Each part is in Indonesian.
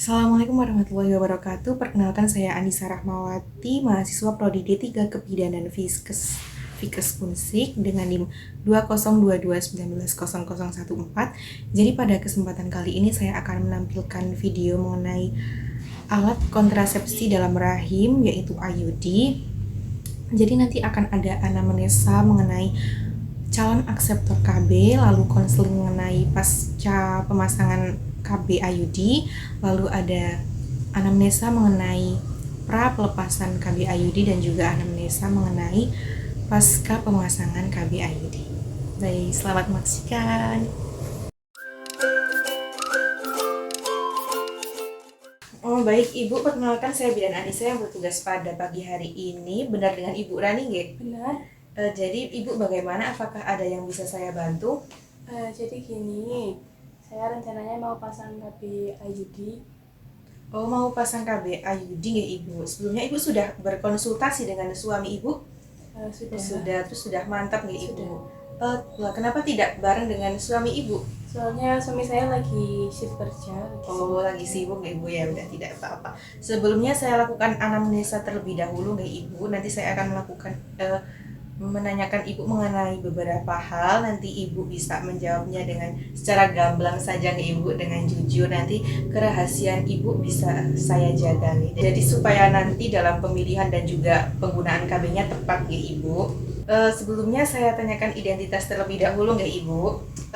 Assalamualaikum warahmatullahi wabarakatuh. Perkenalkan saya Anissa Rahmawati, mahasiswa Prodi D3 Kebidanan Fikes Unsik dengan NIM 2022190014. Jadi pada kesempatan kali ini saya akan menampilkan video mengenai alat kontrasepsi dalam rahim yaitu IUD. Jadi nanti akan ada anamnesa mengenai calon akseptor KB, lalu konseling mengenai pasca pemasangan KB IUD, lalu ada anamnesa mengenai pra pelepasan KB IUD dan juga anamnesa mengenai pasca pemasangan KB IUD. Baik, selamat menyaksikan. Oh baik, Ibu, perkenalkan saya Bidan Anissa yang bertugas pada pagi hari ini. Benar dengan Ibu Rani, nggih? Benar. Jadi Ibu bagaimana? Apakah ada yang bisa saya bantu? Jadi gini, saya rencananya mau pasang KB IUD. Oh, mau pasang KB IUD nggih Ibu? Sebelumnya Ibu sudah berkonsultasi dengan suami Ibu? Sudah. Terus sudah mantap nggih Ibu? Kenapa tidak bareng dengan suami Ibu? Soalnya suami saya lagi shift kerja. Lagi sibuk nggih Ibu, ya udah tidak apa-apa. Sebelumnya saya lakukan anamnesa terlebih dahulu nggih Ibu. Nanti saya akan melakukan menanyakan Ibu mengenai beberapa hal. Nanti Ibu bisa menjawabnya dengan secara gamblang saja nggih Ibu, dengan jujur. Nanti kerahasiaan Ibu bisa saya jaga nih. Jadi supaya nanti dalam pemilihan dan juga penggunaan KB-nya tepat nggih Ibu. Sebelumnya saya tanyakan identitas terlebih dahulu nggih Ibu.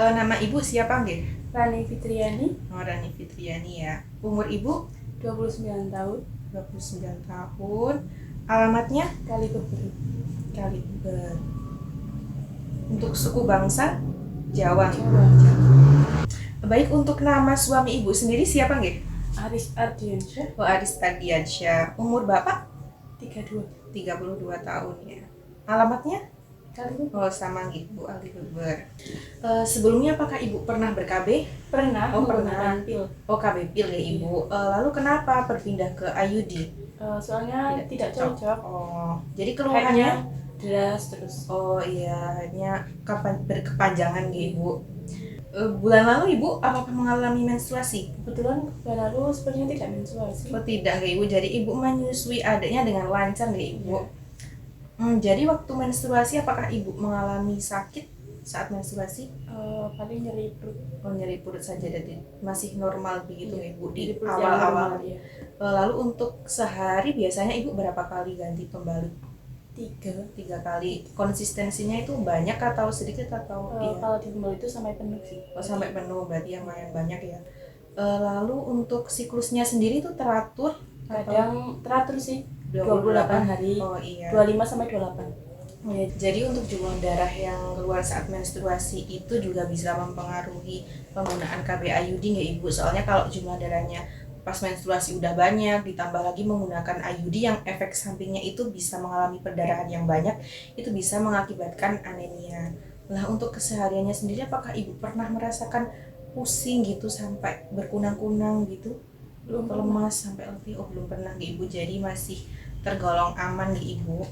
Nama Ibu siapa nggih? Rani Fitriani. Oh, Rani Fitriani ya. Umur Ibu? 29 tahun. 29 tahun. Alamatnya? Kalibeber. Untuk suku bangsa? Jawa. Baik, untuk nama suami Ibu sendiri siapa nggih? Aris Ardiansyah. Oh, Aris Ardiansyah. Umur Bapak? 32 tahun ya. Alamatnya? Kalibeber. Oh, sama nggih Bu, Kalibeber. Sebelumnya apakah Ibu pernah ber-KB? Pernah. Oh, pernah. Menggunakan pil. Oh, KB pil ya Ibu. Lalu kenapa berpindah ke IUD? Soalnya tidak cocok. Oh, jadi keluhannya deras terus. Oh iya, hanya berkepanjangan gitu Ibu. Bulan lalu Ibu apakah mengalami menstruasi? Kebetulan bulan lalu sepertinya tidak menstruasi. Oh tidak nggak Ibu, jadi Ibu menyusui adiknya dengan lancar nggak Ibu? Jadi waktu menstruasi apakah Ibu mengalami sakit saat menstruasi? Paling nyeri perut. Oh, nyeri perut saja, jadi masih normal begitu Iya, Ibu di perut yang awal-awal. normal, ya. Lalu untuk sehari biasanya Ibu berapa kali ganti pembalut? 3 kali. Konsistensinya itu banyak atau sedikit atau iya? Kalau di pembalut itu sampai penuh sih. Oh, sampai penuh, berarti yang lumayan banyak ya. Lalu untuk siklusnya sendiri itu teratur? Kadang teratur sih, 28 hari. Oh iya. 25 sampai 28. Ya, jadi untuk jumlah darah yang keluar saat menstruasi itu juga bisa mempengaruhi penggunaan KB IUD nggak Ibu? Soalnya kalau jumlah darahnya pas menstruasi udah banyak, ditambah lagi menggunakan IUD yang efek sampingnya itu bisa mengalami perdarahan yang banyak, itu bisa mengakibatkan anemia. Nah, untuk kesehariannya sendiri apakah Ibu pernah merasakan pusing gitu sampai berkunang-kunang gitu? Belum Lemas sampai letih? Oh, belum pernah nggih Ibu, jadi masih tergolong aman nggih Ibu.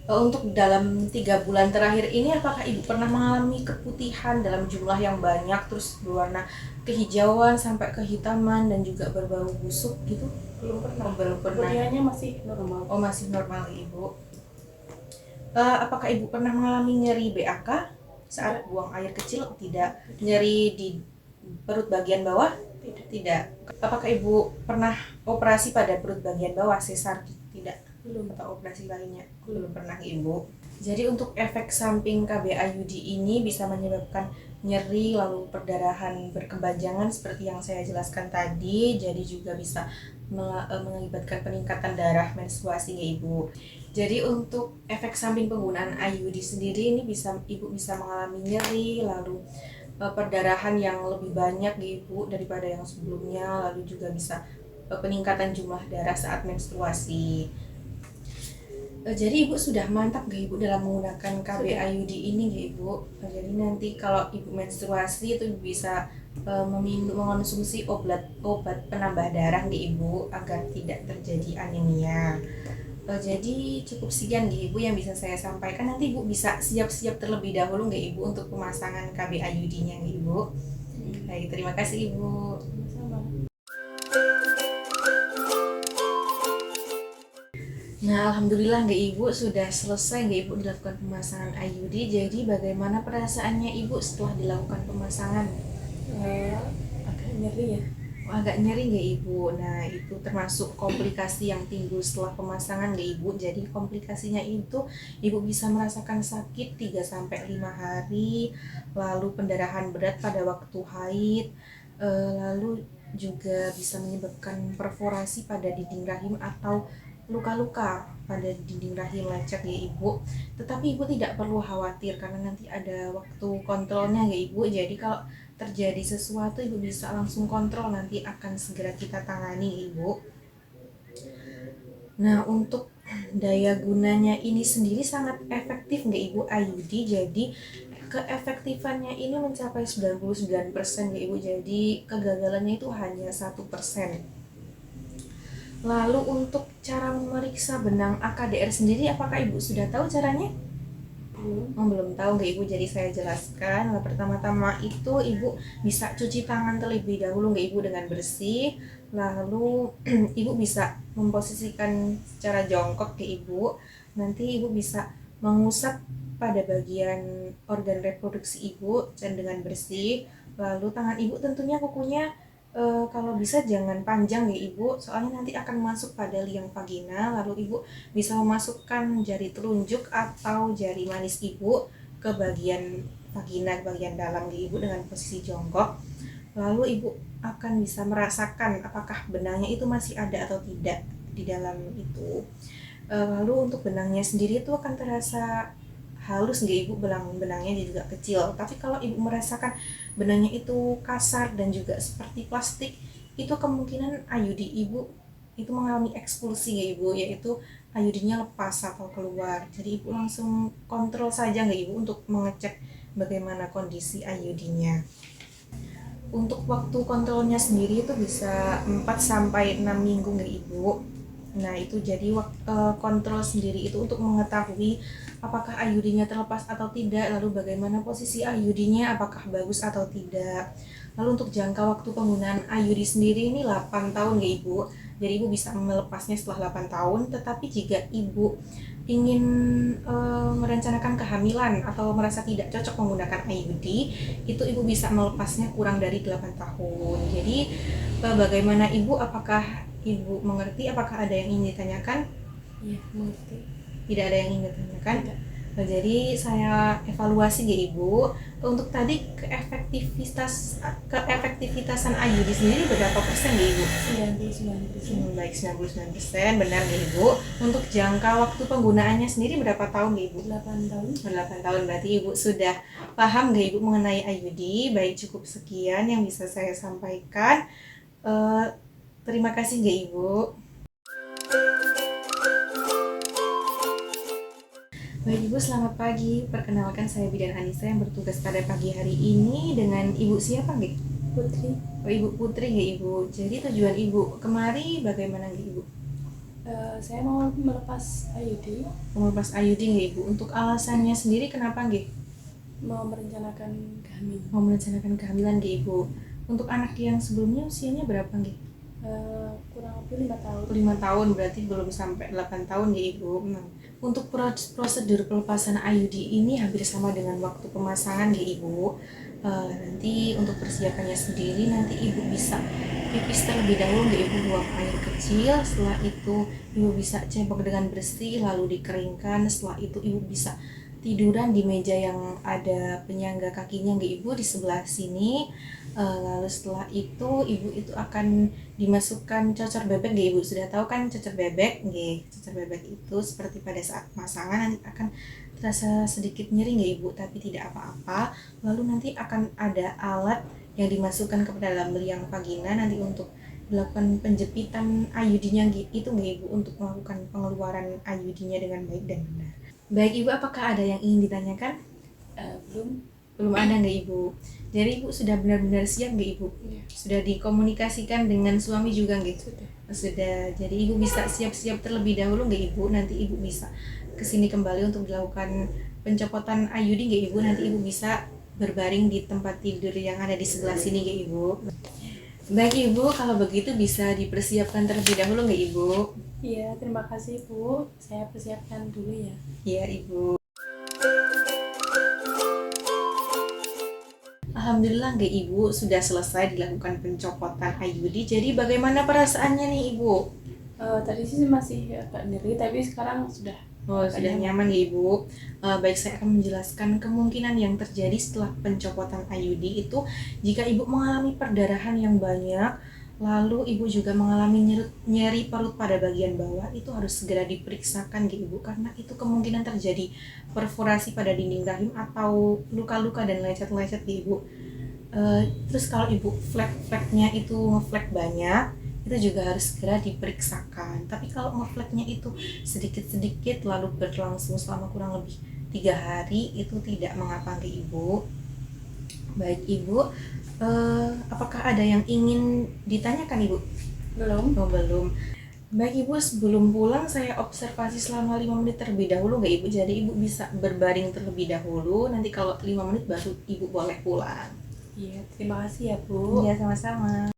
Untuk dalam 3 bulan terakhir ini apakah Ibu pernah mengalami keputihan dalam jumlah yang banyak, terus berwarna kehijauan sampai kehitaman dan juga berbau busuk gitu? belum pernah. Belum pernah. Kemudiannya masih normal. Oh, masih normal Ibu. Apakah Ibu pernah mengalami nyeri BAK saat buang air kecil? Tidak. Nyeri di perut bagian bawah? Tidak. Apakah Ibu pernah operasi pada perut bagian bawah, sesar? Tidak. Belum. Atau operasi lainnya? Belum pernah Ibu. Jadi untuk efek samping KB IUD ini bisa menyebabkan nyeri, lalu perdarahan berkepanjangan seperti yang saya jelaskan tadi. Jadi juga bisa mengakibatkan peningkatan darah menstruasi ya Ibu. Jadi untuk efek samping penggunaan IUD sendiri ini Ibu bisa mengalami nyeri, lalu perdarahan yang lebih banyak ya Ibu daripada yang sebelumnya, lalu juga bisa peningkatan jumlah darah saat menstruasi. Jadi Ibu sudah mantap gak Ibu dalam menggunakan KB IUD ini gak Ibu? Jadi nanti kalau Ibu menstruasi itu bisa mengonsumsi obat penambah darah gak Ibu agar tidak terjadi anemia. Jadi cukup sekian gak Ibu yang bisa saya sampaikan. Nanti Ibu bisa siap-siap terlebih dahulu gak Ibu untuk pemasangan KB IUD-nya gak Ibu? Baik, terima kasih Ibu. Sama. Nah, alhamdulillah nggak Ibu sudah selesai nggak Ibu dilakukan pemasangan IUD. Jadi bagaimana perasaannya Ibu setelah dilakukan pemasangan? Eh, agak nyeri ya. Agak nyeri nggak Ibu? Nah, itu termasuk komplikasi yang timbul setelah pemasangan nggak Ibu? Jadi komplikasinya itu Ibu bisa merasakan sakit 3 sampai 5 hari, lalu pendarahan berat pada waktu haid, lalu juga bisa menyebabkan perforasi pada dinding rahim atau luka-luka pada dinding rahim lecet ya Ibu. Tetapi Ibu tidak perlu khawatir karena nanti ada waktu kontrolnya ya Ibu. Jadi kalau terjadi sesuatu Ibu bisa langsung kontrol, nanti akan segera kita tangani Ibu. Nah, untuk daya gunanya ini sendiri sangat efektif nggak Ibu IUD. Jadi keefektifannya ini mencapai 99% ya Ibu. Jadi kegagalannya itu hanya 1%. Lalu untuk cara memeriksa benang AKDR sendiri, apakah Ibu sudah tahu caranya? Belum tahu nggak Ibu, jadi saya jelaskan. Nah, pertama-tama itu Ibu bisa cuci tangan terlebih dahulu nggak Ibu dengan bersih. Lalu Ibu bisa memposisikan secara jongkok ke Ibu. Nanti Ibu bisa mengusap pada bagian organ reproduksi Ibu dan dengan bersih. Lalu tangan Ibu tentunya kukunya kalau bisa jangan panjang ya Ibu, soalnya nanti akan masuk pada liang vagina. Lalu Ibu bisa memasukkan jari telunjuk atau jari manis Ibu ke bagian vagina, ke bagian dalam di Ibu dengan posisi jongkok. Lalu Ibu akan bisa merasakan apakah benangnya itu masih ada atau tidak di dalam itu. Lalu untuk benangnya sendiri itu akan terasa halus nggak Ibu, benangnya juga kecil. Tapi kalau Ibu merasakan benangnya itu kasar dan juga seperti plastik, itu kemungkinan IUD Ibu itu mengalami ekspulsi ya Ibu, yaitu IUD-nya lepas atau keluar. Jadi Ibu langsung kontrol saja nggak Ibu untuk mengecek bagaimana kondisi IUD-nya. Untuk waktu kontrolnya sendiri itu bisa 4 sampai 6 minggu nggak Ibu. Nah, itu jadi kontrol sendiri itu untuk mengetahui apakah IUD-nya terlepas atau tidak, lalu bagaimana posisi IUD-nya, apakah bagus atau tidak. Lalu untuk jangka waktu penggunaan IUD sendiri ini 8 tahun ya Ibu. Jadi Ibu bisa melepasnya setelah 8 tahun, tetapi jika Ibu ingin merencanakan kehamilan atau merasa tidak cocok menggunakan IUD, itu Ibu bisa melepasnya kurang dari 8 tahun. Jadi bagaimana Ibu, apakah Ibu mengerti, apakah ada yang ingin ditanyakan? Iya, mengerti. Tidak ada yang ingin ditanyakan? Tidak. Nah, jadi saya evaluasi ya Ibu. Untuk tadi keefektivitasan IUD sendiri berapa persen ya Ibu? 99%. Baik, 99%, benar ya Ibu. Untuk jangka waktu penggunaannya sendiri berapa tahun ya Ibu? 8 tahun. 8 tahun, berarti Ibu sudah paham nggak Ibu mengenai IUD? Baik, cukup sekian yang bisa saya sampaikan. Terima kasih nggak Ibu. Baik Ibu, selamat pagi. Perkenalkan, saya Bidan Anissa yang bertugas pada pagi hari ini dengan Ibu siapa nggak? Putri. Oh, Ibu Putri nggak Ibu. Jadi tujuan Ibu kemari bagaimana nggak Ibu? Saya mau melepas IUD, Melepas IUD nggak Ibu? Untuk alasannya sendiri kenapa nggak? mau merencanakan kehamilan. Mau merencanakan kehamilan nggak Ibu? Untuk anak yang sebelumnya usianya berapa nggih? Kurang lebih 5 tahun. 5 tahun, berarti belum sampai 8 tahun ya Ibu. Nah, untuk prosedur pelepasan IUD ini hampir sama dengan waktu pemasangan ya Ibu. Nanti untuk persiapannya sendiri, nanti Ibu bisa pipis terlebih dahulu nggak Ibu, buang air kecil. Setelah itu Ibu bisa cebok dengan bersih lalu dikeringkan. Setelah itu Ibu bisa tiduran di meja yang ada penyangga kakinya nggak Ibu, di sebelah sini. Lalu setelah itu Ibu itu akan dimasukkan cocor bebek nggih Ibu. Sudah tahu kan cocor bebek nggih? Cocor bebek itu seperti pada saat pemasangan nanti akan terasa sedikit nyeri nggih Ibu, tapi tidak apa-apa. Lalu nanti akan ada alat yang dimasukkan ke dalam liang vagina nanti untuk dilakukan penjepitan IUD-nya itu nggih Ibu, untuk melakukan pengeluaran IUD-nya dengan baik dan benar. Baik Ibu, apakah ada yang ingin ditanyakan? Belum ada nggak Ibu? Jadi Ibu sudah benar-benar siap nggak Ibu? Iya. Sudah dikomunikasikan dengan suami juga nggak? Sudah. Sudah. Jadi Ibu bisa siap-siap terlebih dahulu nggak Ibu? Nanti Ibu bisa kesini kembali untuk dilakukan pencopotan IUD nggak Ibu? Nanti Ibu bisa berbaring di tempat tidur yang ada di sebelah sini nggak Ibu? Baik Ibu, kalau begitu bisa dipersiapkan terlebih dahulu nggak Ibu? Iya, terima kasih Bu. Saya persiapkan dulu ya. Iya Ibu. Alhamdulillah nggak Ibu, sudah selesai dilakukan pencopotan IUD. Jadi bagaimana perasaannya nih Ibu? Tadi sih masih agak nyeri, tapi sekarang sudah Oh, agak sudah nyaman ya Ibu. Baik, saya akan menjelaskan kemungkinan yang terjadi setelah pencopotan IUD itu jika Ibu mengalami perdarahan yang banyak, lalu Ibu juga mengalami nyeri perut pada bagian bawah, itu harus segera diperiksakan gitu Ibu, karena itu kemungkinan terjadi perforasi pada dinding rahim atau luka-luka dan lecet-lecet gitu Ibu. Terus kalau Ibu flek-fleknya itu ngeflek banyak, itu juga harus segera diperiksakan. Tapi kalau ngefleknya itu sedikit-sedikit lalu berlangsung selama kurang lebih 3 hari, itu tidak mengapa ke Ibu. Baik Ibu, apakah ada yang ingin ditanyakan Ibu? belum. Oh belum. Baik Ibu, sebelum pulang saya observasi selama 5 menit terlebih dahulu nggak Ibu? Jadi Ibu bisa berbaring terlebih dahulu, nanti kalau 5 menit baru Ibu boleh pulang. Iya, terima kasih ya Bu. Iya, sama-sama.